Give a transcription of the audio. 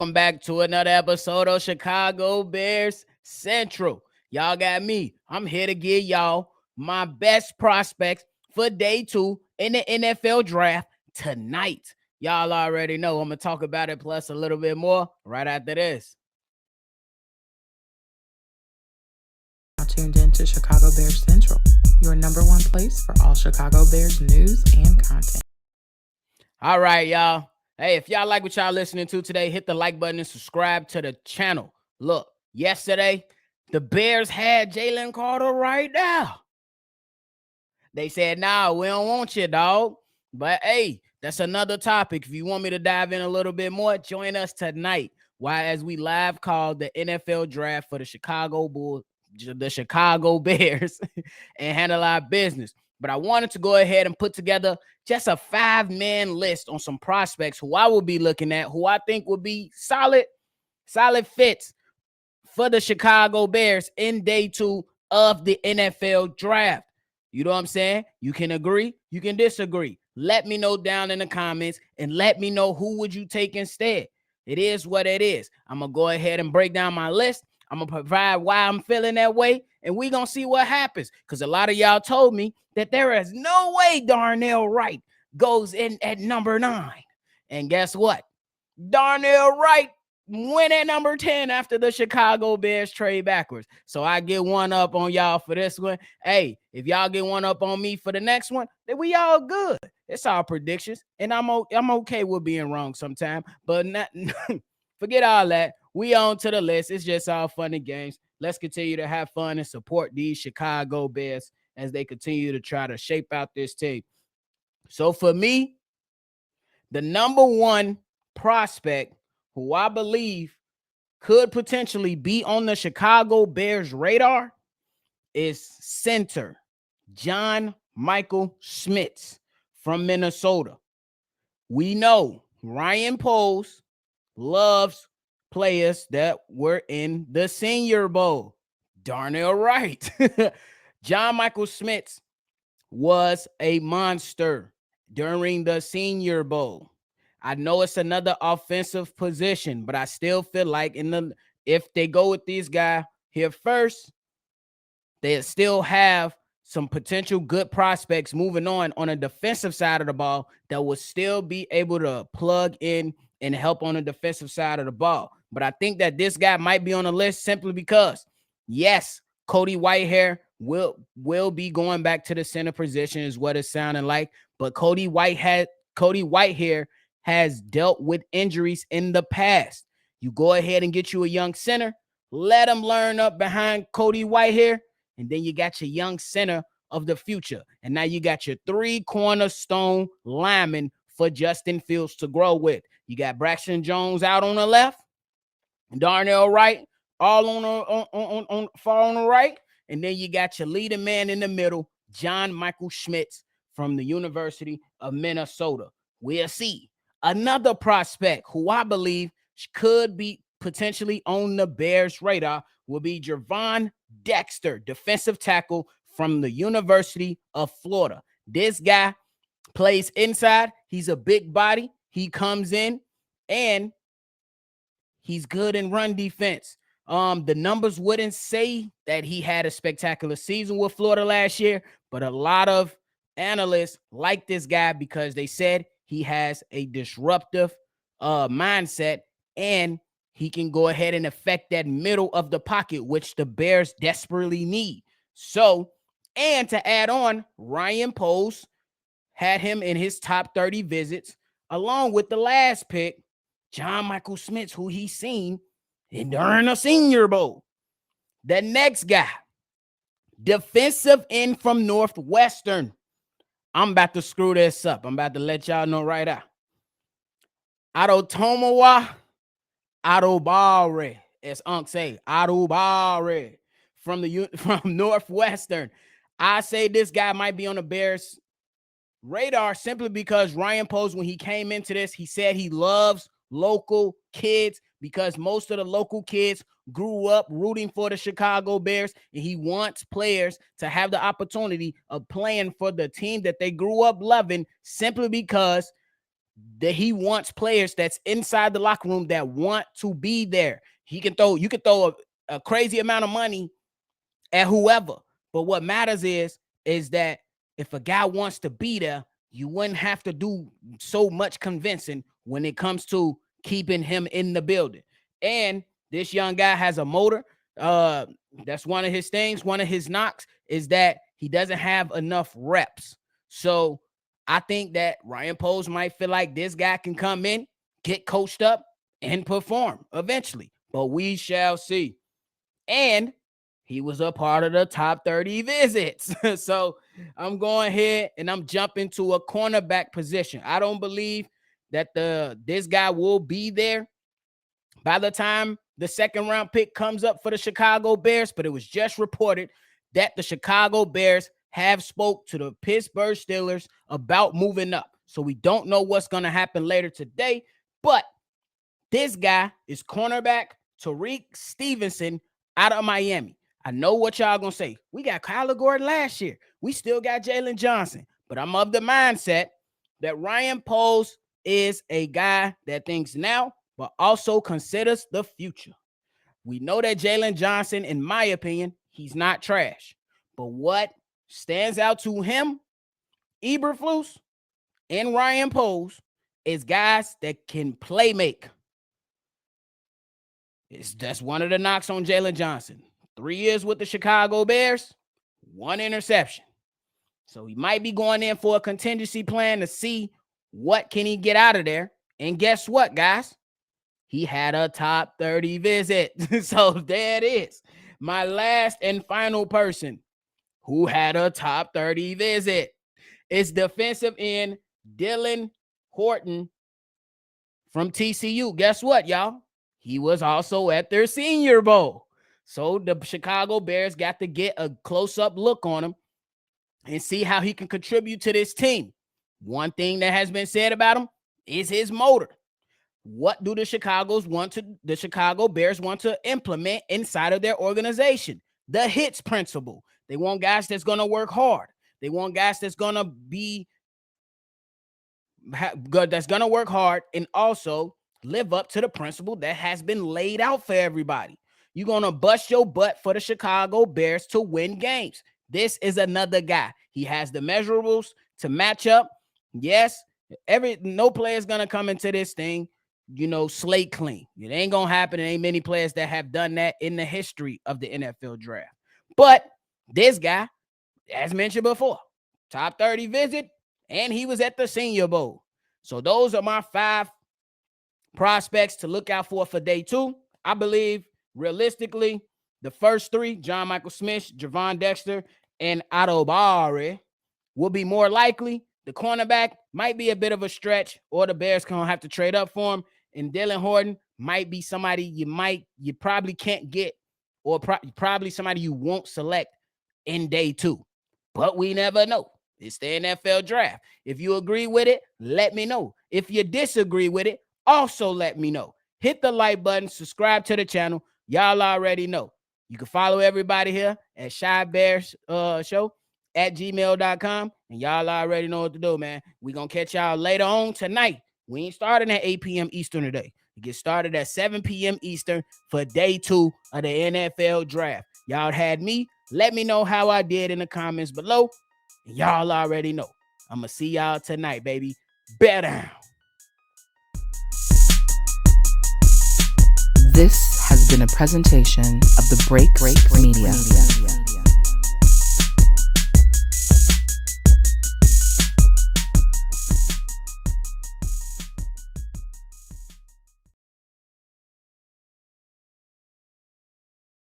Welcome back to another episode of Chicago Bears Central. Y'all got me. I'm here to give y'all my best prospects for day 2 in the NFL draft tonight. Y'all already know I'm going to talk about it plus a little bit more right after this. Now tuned in to Chicago Bears Central, your number one place for all Chicago Bears news and content. All right, y'all. Hey, if y'all like what y'all listening to today, hit the like button and subscribe to the channel. Look, yesterday, the Bears had Jalen Carter right now. They said, nah, we don't want you, dog. But hey, that's another topic. If you want me to dive in a little bit more, join us tonight. Why, as we live call the NFL draft for the Chicago Bears, and handle our business. But I wanted to go ahead and put together just a 5-man list on some prospects who I will be looking at, who I think will be solid fits for the Chicago Bears in day 2 of the NFL draft. You know what I'm saying? You can agree, you can disagree. Let me know down in the comments and let me know who would you take instead. It is what it is. I'm going to go ahead and break down my list. I'm going to provide why I'm feeling that way, and we're going to see what happens. Because a lot of y'all told me that there is no way Darnell Wright goes in at number 9. And guess what? Darnell Wright went at number 10 after the Chicago Bears trade backwards. So I get one up on y'all for this one. Hey, if y'all get one up on me for the next one, then we all good. It's our predictions, and I'm okay with being wrong sometime. But not, forget all that. We on to the list. It's just all fun and games. Let's continue to have fun and support these Chicago Bears as they continue to try to shape out this team. So for me, the number one prospect who I believe could potentially be on the Chicago Bears radar is center John Michael Schmitz from Minnesota. We know Ryan Poles loves players that were in the Senior Bowl. Darnell Wright. John Michael Schmitz was a monster during the Senior Bowl. I know it's another offensive position, but I still feel like if they go with this guy here first, they still have some potential good prospects moving on a defensive side of the ball that will still be able to plug in and help on the defensive side of the ball. But I think that this guy might be on the list simply because, yes, Cody Whitehair will be going back to the center position is what it's sounding like. But Cody Whitehair has dealt with injuries in the past. You go ahead and get you a young center, let him learn up behind Cody Whitehair, and then you got your young center of the future. And now you got your 3 cornerstone linemen for Justin Fields to grow with. You got Braxton Jones out on the left, Darnell Wright all far on the right, and then you got your leading man in the middle, John Michael Schmitz from the University of Minnesota. We'll see. Another prospect who I believe could be potentially on the Bears' radar will be Gervon Dexter, defensive tackle from the University of Florida. This guy plays inside. He's a big body. He comes in, and he's good in run defense. The numbers wouldn't say that he had a spectacular season with Florida last year, but a lot of analysts like this guy because they said he has a disruptive mindset, and he can go ahead and affect that middle of the pocket, which the Bears desperately need. So, and to add on, Ryan Poles had him in his top 30 visits, along with the last pick, John Michael Schmitz, who he's seen during a Senior Bowl. The next guy, defensive end from Northwestern. I'm about to screw this up. I'm about to let y'all know right out. Adotomawa Adobare, as Unc say, Adobare from Northwestern. I say this guy might be on the Bears' radar simply because Ryan Poles, when he came into this, he said he loves local kids because most of the local kids grew up rooting for the Chicago Bears, and he wants players to have the opportunity of playing for the team that they grew up loving simply because that he wants players that's inside the locker room that want to be there. You can throw a crazy amount of money at whoever. But what matters is that if a guy wants to be there, you wouldn't have to do so much convincing when it comes to keeping him in the building. And this young guy has a motor. That's one of his things. One of his knocks is that he doesn't have enough reps. So I think that Ryan Poles might feel like this guy can come in, get coached up, and perform eventually. But we shall see. And he was a part of the top 30 visits. So I'm going ahead and I'm jumping to a cornerback position. I don't believe that this guy will be there by the time the second round pick comes up for the Chicago Bears, but it was just reported that the Chicago Bears have spoke to the Pittsburgh Steelers about moving up. So we don't know what's going to happen later today, but this guy is cornerback Tariq Stevenson out of Miami. I know what y'all going to say. We got Kyler Gordon last year. We still got Jalen Johnson, but I'm of the mindset that Ryan Poles is a guy that thinks now, but also considers the future. We know that Jalen Johnson, in my opinion, he's not trash. But what stands out to him, Eberflus and Ryan Poles, is guys that can play make. That's one of the knocks on Jalen Johnson. 3 years with the Chicago Bears, 1 interception. So he might be going in for a contingency plan to see what can he get out of there. And guess what, guys? He had a top 30 visit. So there it is. My last and final person who had a top 30 visit is defensive end Dylan Horton from TCU. Guess what, y'all? He was also at their Senior Bowl. So the Chicago Bears got to get a close-up look on him and see how he can contribute to this team. One thing that has been said about him is his motor. What do the Chicago Bears want to implement inside of their organization? The HITS principle. They want guys that's going to work hard. They want guys that's going to be good, that's going to work hard and also live up to the principle that has been laid out for everybody. You're going to bust your butt for the Chicago Bears to win games. This is another guy. He has the measurables to match up. Yes, no player is going to come into this thing, slate clean. It ain't going to happen. There ain't many players that have done that in the history of the NFL draft. But this guy, as mentioned before, top 30 visit, and he was at the Senior Bowl. So those are my 5 prospects to look out for day 2. I believe, realistically, the first 3, John Michael Smith, Javon Dexter, and Adobari, will be more likely. The cornerback might be a bit of a stretch, or the Bears going to have to trade up for him. And Dylan Horton might be somebody you probably can't get, or probably somebody you won't select in day 2. But we never know. It's the NFL draft. If you agree with it, let me know. If you disagree with it, also let me know. Hit the like button, subscribe to the channel. Y'all already know. You can follow everybody here at Shy Bears Show at gmail.com. And y'all already know what to do, man. We're going to catch y'all later on tonight. We ain't starting at 8 p.m. Eastern today. We get started at 7 p.m. Eastern for day 2 of the NFL draft. Y'all had me. Let me know how I did in the comments below. And y'all already know. I'm going to see y'all tonight, baby. Bear down. This has been a presentation of the Break Media.